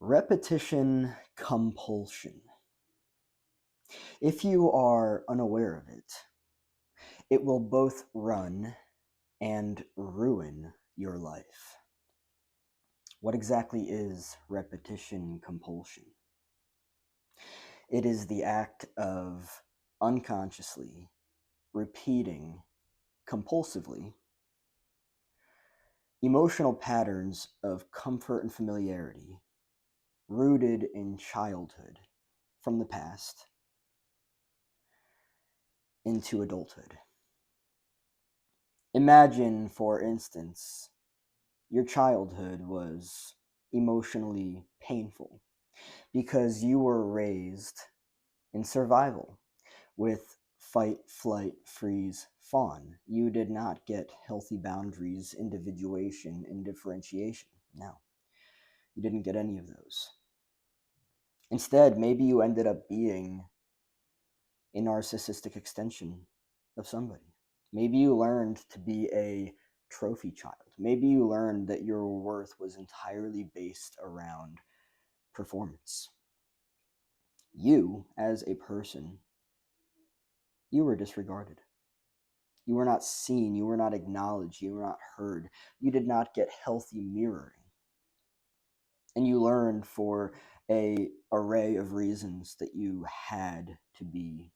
Repetition compulsion. If you are unaware of it, it will both run and ruin your life. What exactly is repetition compulsion? It is the act of unconsciously repeating compulsively emotional patterns of comfort and familiarity rooted in childhood from the past into adulthood. Imagine, for instance, your childhood was emotionally painful because you were raised in survival with fight, flight, freeze, fawn. You did not get healthy boundaries, individuation, and differentiation. No, you didn't get any of those. Instead, maybe you ended up being a narcissistic extension of somebody. Maybe you learned to be a trophy child. Maybe you learned that your worth was entirely based around performance. You, as a person, you were disregarded. You were not seen. You were not acknowledged. You were not heard. You did not get healthy mirroring. And you learned for an array of reasons that you had to be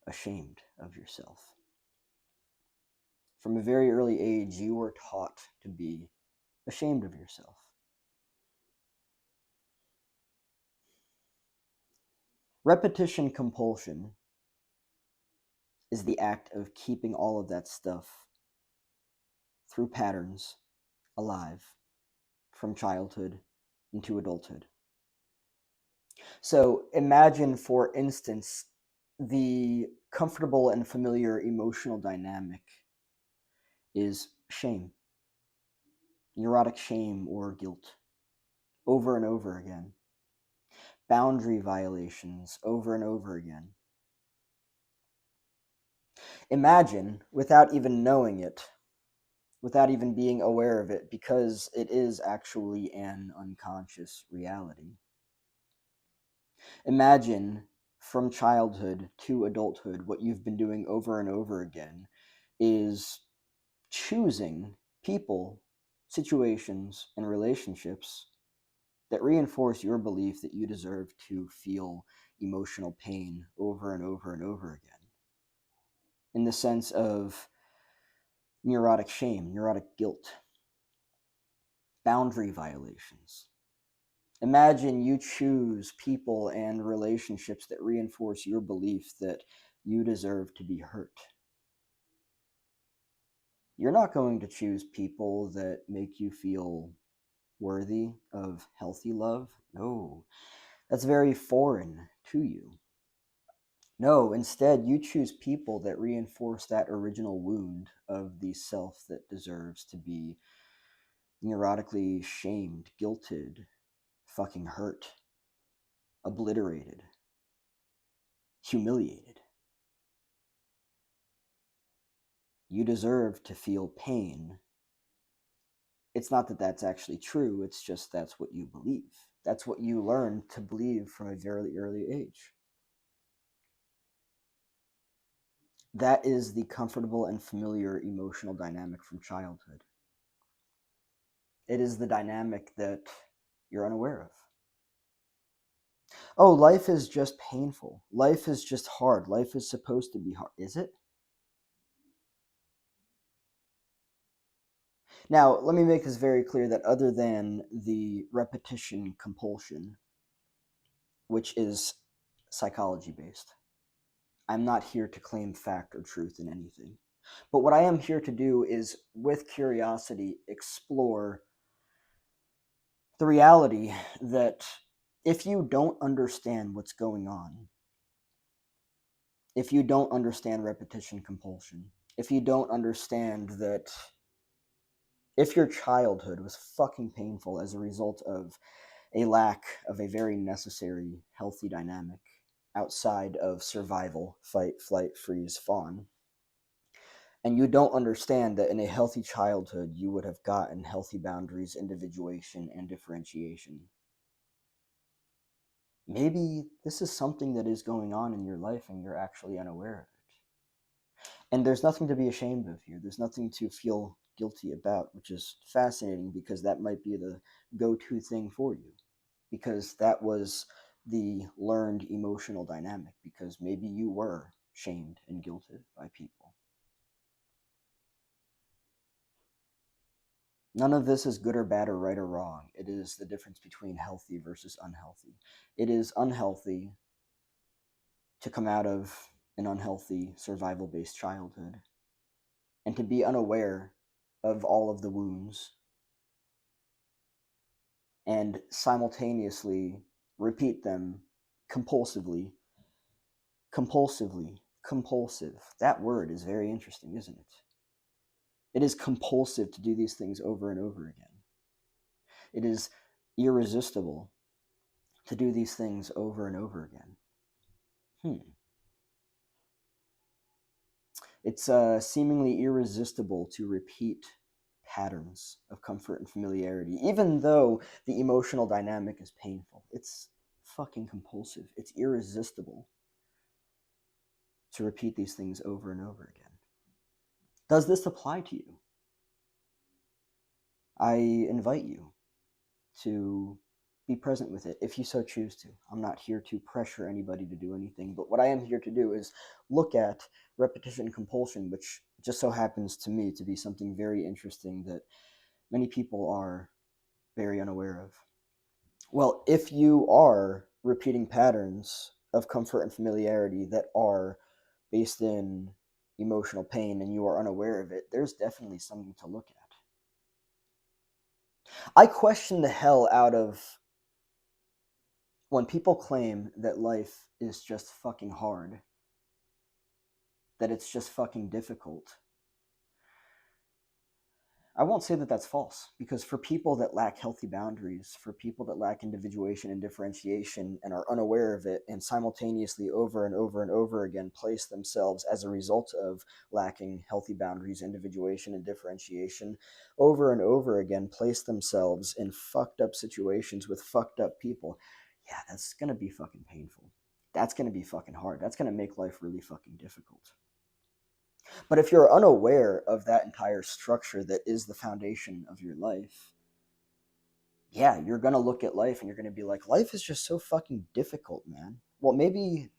ashamed of yourself. From a very early age, you were taught to be ashamed of yourself. Repetition compulsion is the act of keeping all of that stuff through patterns alive from childhood into adulthood. So imagine, for instance, the comfortable and familiar emotional dynamic is shame, neurotic shame or guilt, over and over again, boundary violations over and over again. Imagine, without even knowing it, without even being aware of it, because it is actually an unconscious reality. Imagine from childhood to adulthood, what you've been doing over and over again is choosing people, situations, and relationships that reinforce your belief that you deserve to feel emotional pain over and over and over again. In the sense of neurotic shame, neurotic guilt, boundary violations. Imagine you choose people and relationships that reinforce your belief that you deserve to be hurt. You're not going to choose people that make you feel worthy of healthy love. No, that's very foreign to you. No, instead, you choose people that reinforce that original wound of the self that deserves to be neurotically shamed, guilted, fucking hurt, obliterated, humiliated. You deserve to feel pain. It's not that that's actually true, it's just that's what you believe. That's what you learn to believe from a very early age. That is the comfortable and familiar emotional dynamic from childhood. It is the dynamic that you're unaware of. Oh, life is just painful. Life is just hard. Life is supposed to be hard. Is it? Now, let me make this very clear that other than the repetition compulsion, which is psychology based, I'm not here to claim fact or truth in anything. But what I am here to do is, with curiosity, explore the reality that if you don't understand what's going on, if you don't understand repetition compulsion, if you don't understand that if your childhood was fucking painful as a result of a lack of a very necessary healthy dynamic outside of survival, fight, flight, freeze, fawn, And you don't understand that in a healthy childhood, you would have gotten healthy boundaries, individuation, and differentiation. Maybe this is something that is going on in your life and you're actually unaware of it. And there's nothing to be ashamed of here. There's nothing to feel guilty about, which is fascinating because that might be the go to thing for you. Because that was the learned emotional dynamic, because maybe you were shamed and guilted by people. None of this is good or bad or right or wrong. It is the difference between healthy versus unhealthy. It is unhealthy to come out of an unhealthy survival based childhood and to be unaware of all of the wounds and simultaneously repeat them compulsively. Compulsive. That word is very interesting, isn't it? It is compulsive to do these things over and over again. It is irresistible to do these things over and over again. It's seemingly irresistible to repeat patterns of comfort and familiarity, even though the emotional dynamic is painful. It's fucking compulsive. It's irresistible to repeat these things over and over again. Does this apply to you? I invite you to be present with it if you so choose to. I'm not here to pressure anybody to do anything, but what I am here to do is look at repetition compulsion, which just so happens to me to be something very interesting that many people are very unaware of. Well, if you are repeating patterns of comfort and familiarity that are based in emotional pain and you are unaware of it, there's definitely something to look at. I question the hell out of when people claim that life is just fucking hard, that it's just fucking difficult. I won't say that that's false, because for people that lack healthy boundaries, for people that lack individuation and differentiation and are unaware of it and simultaneously over and over and over again place themselves as a result of lacking healthy boundaries, individuation, and differentiation, over and over again place themselves in fucked up situations with fucked up people, yeah, that's gonna be fucking painful. That's gonna be fucking hard. That's gonna make life really fucking difficult. But if you're unaware of that entire structure that is the foundation of your life, yeah, you're going to look at life and you're going to be like, life is just so fucking difficult, man. Well, maybe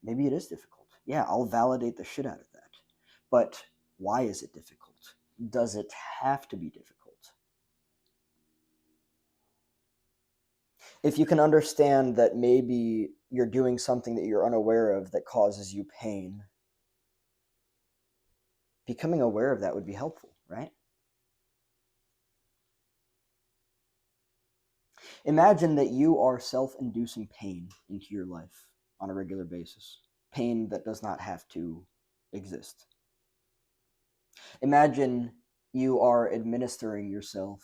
it is difficult. Yeah, I'll validate the shit out of that. But why is it difficult? Does it have to be difficult? If you can understand that maybe you're doing something that you're unaware of that causes you pain, becoming aware of that would be helpful, right? Imagine that you are self inducing pain into your life on a regular basis, pain that does not have to exist. Imagine you are administering yourself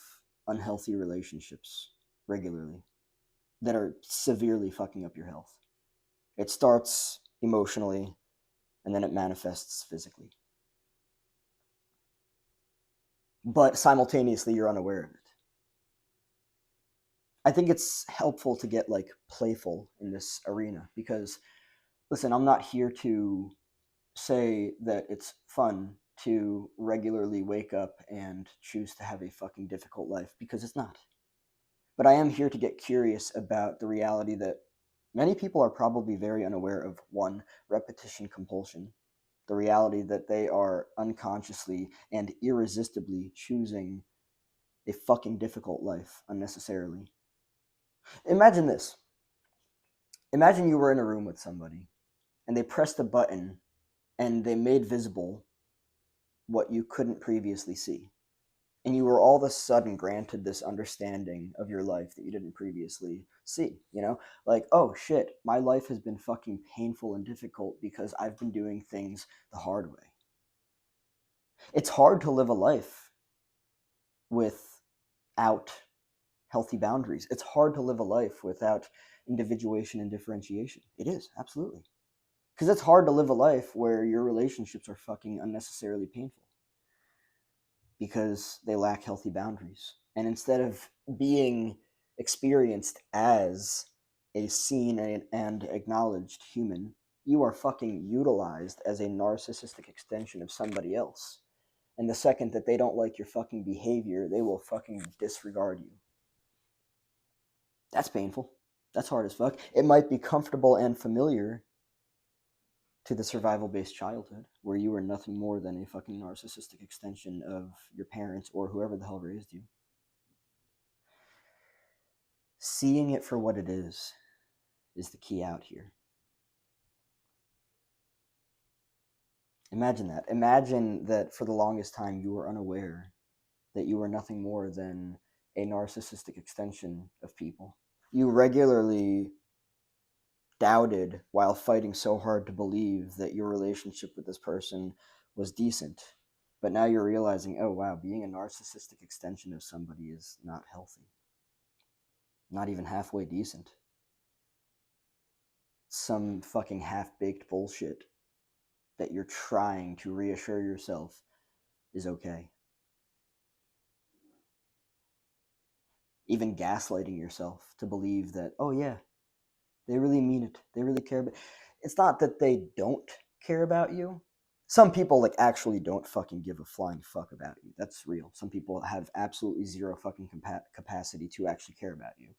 unhealthy relationships regularly that are severely fucking up your health. It starts emotionally and then it manifests physically. But simultaneously, you're unaware of it. I think it's helpful to get like playful in this arena because, listen, I'm not here to say that it's fun to regularly wake up and choose to have a fucking difficult life, because it's not. But I am here to get curious about the reality that many people are probably very unaware of: one, repetition compulsion, the reality that they are unconsciously and irresistibly choosing a fucking difficult life unnecessarily. Imagine this. Imagine you were in a room with somebody and they pressed a button and they made visible what you couldn't previously see. And you were all of a sudden granted this understanding of your life that you didn't previously see, you know? Like, oh shit, my life has been fucking painful and difficult because I've been doing things the hard way. It's hard to live a life without healthy boundaries. It's hard to live a life without individuation and differentiation. It is, absolutely. Because it's hard to live a life where your relationships are fucking unnecessarily painful because they lack healthy boundaries. And instead of being experienced as a seen and acknowledged human, you are fucking utilized as a narcissistic extension of somebody else. And the second that they don't like your fucking behavior, they will fucking disregard you. That's painful. That's hard as fuck. It might be comfortable and familiar to the survival based childhood where you were nothing more than a fucking narcissistic extension of your parents or whoever the hell raised you. Seeing it for what it is the key out here. Imagine that. Imagine that for the longest time you were unaware that you were nothing more than a narcissistic extension of people. You regularly doubted while fighting so hard to believe that your relationship with this person was decent. But now you're realizing, oh wow, being a narcissistic extension of somebody is not healthy. Not even halfway decent. Some fucking half-baked bullshit that you're trying to reassure yourself is okay. Even gaslighting yourself to believe that, oh yeah, they really mean it. They really care about. It's not that they don't care about you. Some people like actually don't fucking give a flying fuck about you. That's real. Some people have absolutely zero fucking capacity to actually care about you.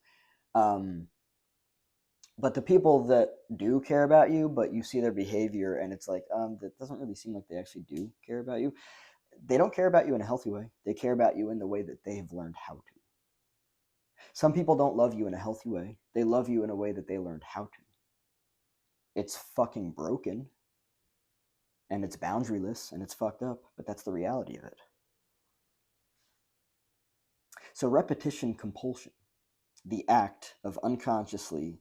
But the people that do care about you, but you see their behavior and it's like, that doesn't really seem like they actually do care about you. They don't care about you in a healthy way. They care about you in the way that they've learned how to. Some people don't love you in a healthy way. They love you in a way that they learned how to. It's fucking broken and it's boundaryless and it's fucked up, but that's the reality of it. So repetition compulsion, the act of unconsciously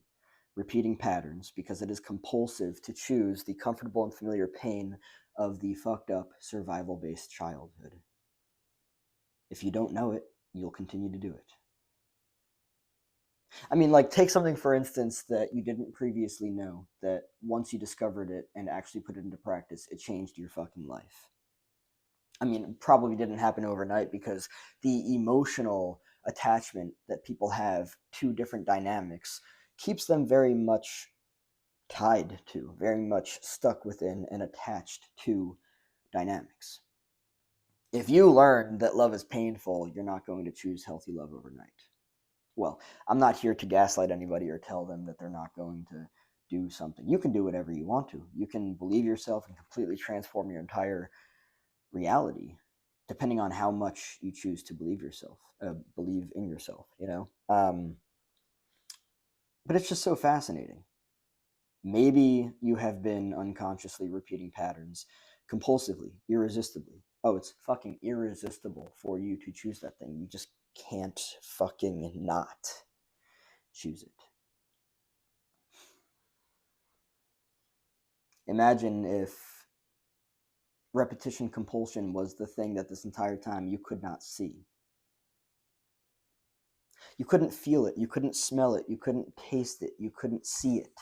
repeating patterns because it is compulsive to choose the comfortable and familiar pain of the fucked up survival-based childhood. If you don't know it, you'll continue to do it. I mean, like, take something, for instance, that you didn't previously know, that once you discovered it and actually put it into practice, it changed your fucking life. I mean, it probably didn't happen overnight because the emotional attachment that people have to different dynamics keeps them very much tied to, very much stuck within and attached to dynamics. If you learn that love is painful, you're not going to choose healthy love overnight. Well, I'm not here to gaslight anybody or tell them that they're not going to do something. You can do whatever you want to. You can believe yourself and completely transform your entire reality, depending on how much you choose to believe in yourself. But it's just so fascinating. Maybe you have been unconsciously repeating patterns compulsively, irresistibly. Oh, it's fucking irresistible for you to choose that thing. You just can't fucking not choose it. Imagine if repetition compulsion was the thing that this entire time you could not see. You couldn't feel it, you couldn't smell it, you couldn't taste it, you couldn't see it.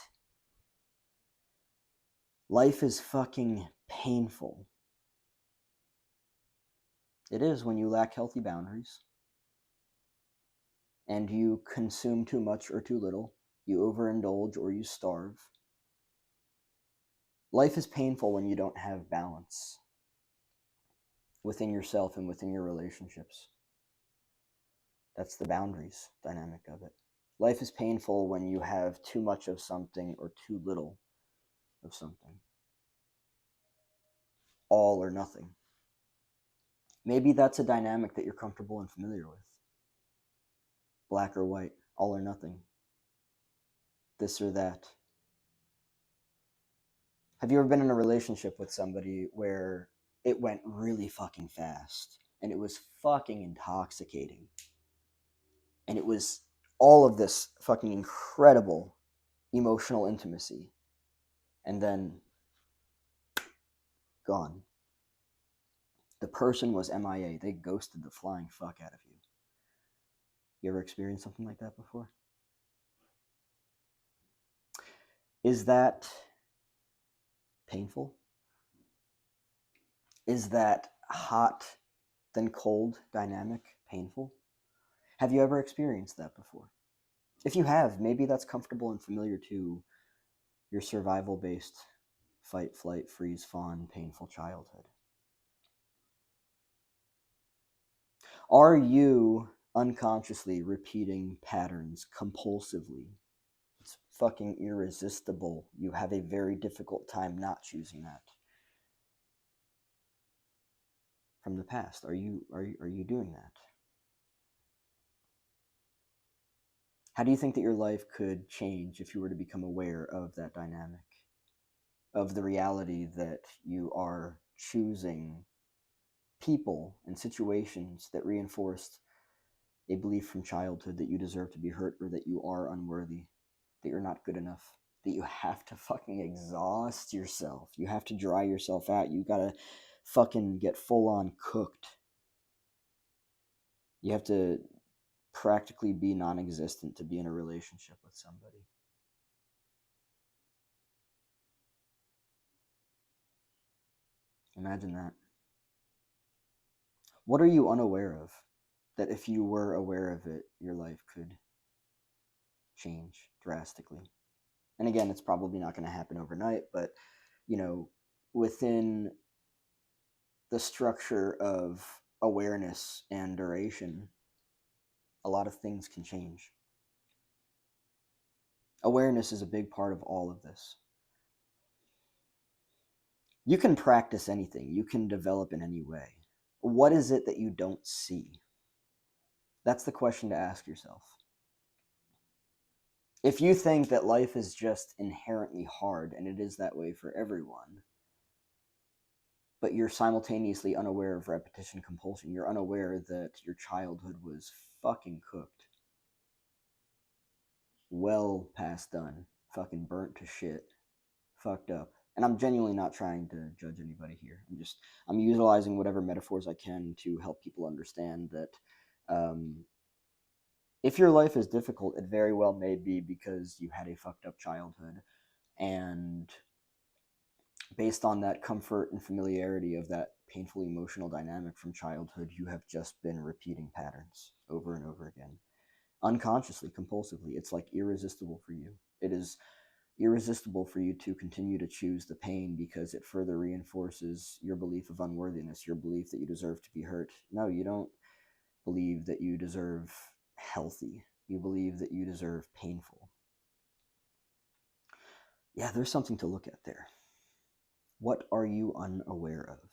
Life is fucking painful. It is when you lack healthy boundaries and you consume too much or too little, you overindulge or you starve. Life is painful when you don't have balance within yourself and within your relationships. That's the boundaries dynamic of it. Life is painful when you have too much of something or too little of something. All or nothing. Maybe that's a dynamic that you're comfortable and familiar with. Black or white, all or nothing. This or that. Have you ever been in a relationship with somebody where it went really fucking fast and it was fucking intoxicating? And it was all of this fucking incredible emotional intimacy. And then gone. The person was MIA. They ghosted the flying fuck out of you. You ever experienced something like that before? Is that painful? Is that hot then cold dynamic painful? Have you ever experienced that before? If you have, maybe that's comfortable and familiar to your survival based fight, flight, freeze, fawn, painful childhood. Are you unconsciously repeating patterns compulsively? It's fucking irresistible. You have a very difficult time not choosing that from the past. Are you doing that? How do you think that your life could change if you were to become aware of that dynamic? Of the reality that you are choosing people and situations that reinforced a belief from childhood that you deserve to be hurt or that you are unworthy, that you're not good enough, that you have to fucking exhaust yourself. You have to dry yourself out. You gotta fucking get full on cooked. You have to practically be non existent to be in a relationship with somebody. Imagine that. What are you unaware of that if you were aware of it, your life could change drastically? And again, it's probably not going to happen overnight, but you know, within the structure of awareness and duration, a lot of things can change. Awareness is a big part of all of this. You can practice anything, you can develop in any way. What is it that you don't see? That's the question to ask yourself. If you think that life is just inherently hard, and it is that way for everyone, but you're simultaneously unaware of repetition compulsion, you're unaware that your childhood was fucking cooked, well past done, fucking burnt to shit, fucked up. And I'm genuinely not trying to judge anybody here. I'm utilizing whatever metaphors I can to help people understand that if your life is difficult, it very well may be because you had a fucked up childhood, and based on that comfort and familiarity of that painful emotional dynamic from childhood, you have just been repeating patterns over and over again, unconsciously, compulsively. It's like irresistible for you. It is irresistible for you to continue to choose the pain because it further reinforces your belief of unworthiness, your belief that you deserve to be hurt. No, you don't believe that you deserve healthy. You believe that you deserve painful. Yeah, there's something to look at there. What are you unaware of?